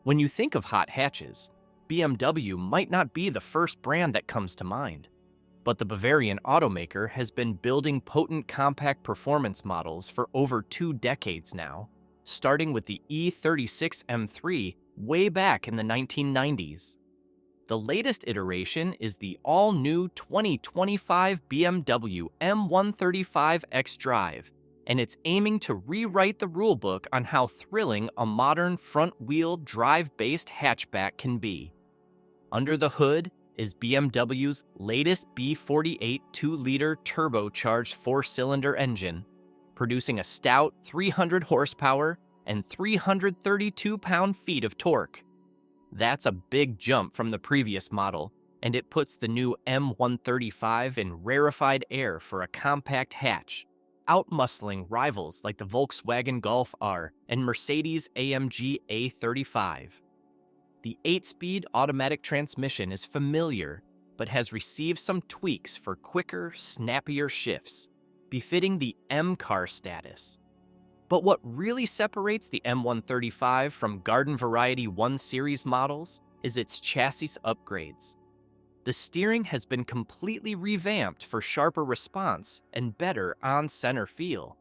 When you think of hot hatches, BMW might not be the first brand that comes to mind. But the Bavarian automaker has been building potent compact performance models for over 2 decades now, starting with the E36 M3 way back in the 1990s. The latest iteration is the all-new 2025 BMW M135 xDrive, and it's aiming to rewrite the rulebook on how thrilling a modern front-wheel drive-based hatchback can be. Under the hood is BMW's latest B48 2-liter turbocharged 4-cylinder engine, producing a stout 300 horsepower and 332 pound-feet of torque. That's a big jump from the previous model, and it puts the new M135 in rarified air for a compact hatch, outmuscling rivals like the Volkswagen Golf R and Mercedes-AMG A35. The 8-speed automatic transmission is familiar, but has received some tweaks for quicker, snappier shifts, befitting the M-car status. But what really separates the M135 from garden variety 1 Series models is its chassis upgrades. The steering has been completely revamped for sharper response and better on-center feel.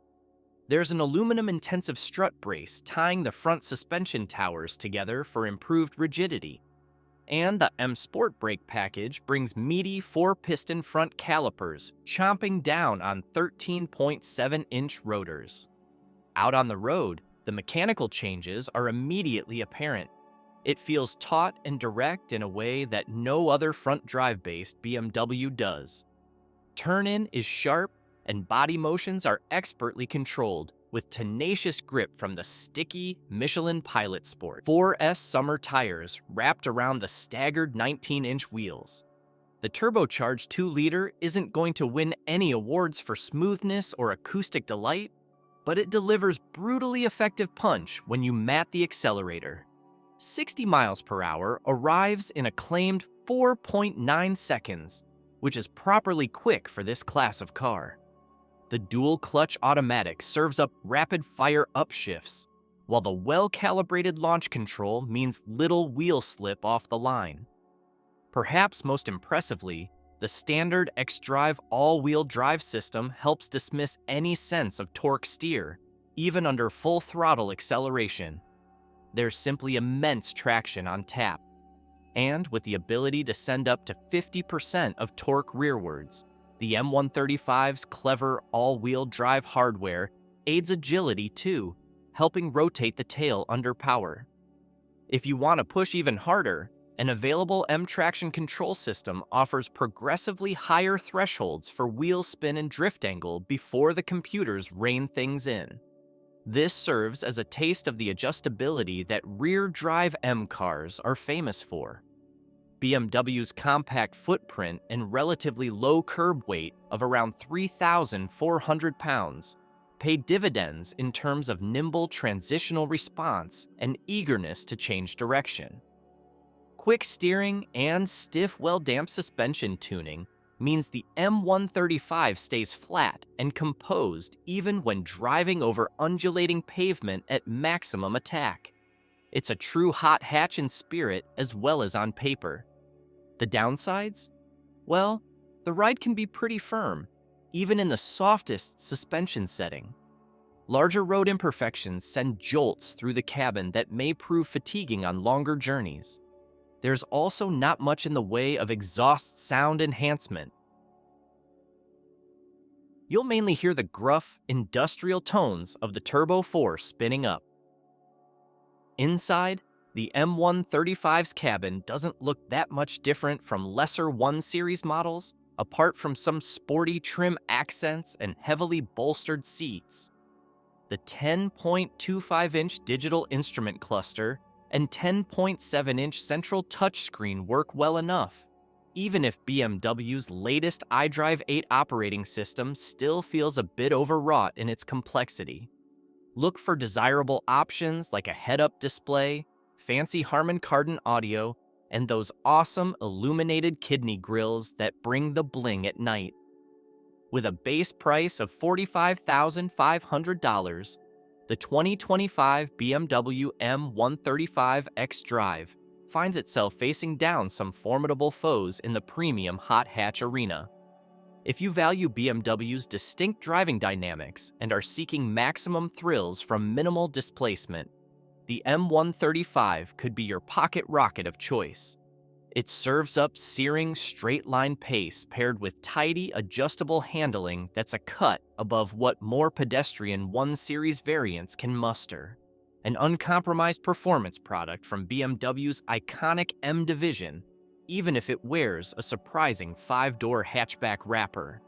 There's an aluminum-intensive strut brace tying the front suspension towers together for improved rigidity. And the M Sport brake package brings meaty 4-piston front calipers chomping down on 13.7-inch rotors. Out on the road, the mechanical changes are immediately apparent. It feels taut and direct in a way that no other front drive-based BMW does. Turn-in is sharp, and body motions are expertly controlled, with tenacious grip from the sticky Michelin Pilot Sport 4S summer tires wrapped around the staggered 19-inch wheels. The turbocharged 2-liter isn't going to win any awards for smoothness or acoustic delight, but it delivers brutally effective punch when you mat the accelerator. 60 miles per hour arrives in a claimed 4.9 seconds, which is properly quick for this class of car. The dual-clutch automatic serves up rapid-fire upshifts, while the well-calibrated launch control means little wheel slip off the line. Perhaps most impressively, the standard xDrive all-wheel drive system helps dismiss any sense of torque steer, even under full-throttle acceleration. There's simply immense traction on tap, and with the ability to send up to 50% of torque rearwards, the M135's clever all-wheel drive hardware aids agility too, helping rotate the tail under power. If you want to push even harder, an available M traction control system offers progressively higher thresholds for wheel spin and drift angle before the computers rein things in. This serves as a taste of the adjustability that rear-drive M cars are famous for. BMW's compact footprint and relatively low curb weight of around 3,400 pounds pay dividends in terms of nimble transitional response and eagerness to change direction. Quick steering and stiff, well-damped suspension tuning means the M135 stays flat and composed even when driving over undulating pavement at maximum attack. It's a true hot hatch in spirit as well as on paper. The downsides? Well, the ride can be pretty firm, even in the softest suspension setting. Larger road imperfections send jolts through the cabin that may prove fatiguing on longer journeys. There's also not much in the way of exhaust sound enhancement. You'll mainly hear the gruff, industrial tones of the Turbo 4 spinning up. Inside, the M135's cabin doesn't look that much different from lesser 1 Series models, apart from some sporty trim accents and heavily bolstered seats. The 10.25-inch digital instrument cluster and 10.7-inch central touchscreen work well enough, even if BMW's latest iDrive 8 operating system still feels a bit overwrought in its complexity. Look for desirable options like a head-up display, fancy Harman Kardon audio, and those awesome illuminated kidney grills that bring the bling at night. With a base price of $45,500, The 2025 BMW M135 xDrive finds itself facing down some formidable foes in the premium hot hatch arena. If you value BMW's distinct driving dynamics and are seeking maximum thrills from minimal displacement, the M135 could be your pocket rocket of choice. It serves up searing straight-line pace paired with tidy, adjustable handling that's a cut above what more pedestrian 1 Series variants can muster. An uncompromised performance product from BMW's iconic M division, even if it wears a surprising 5-door hatchback wrapper.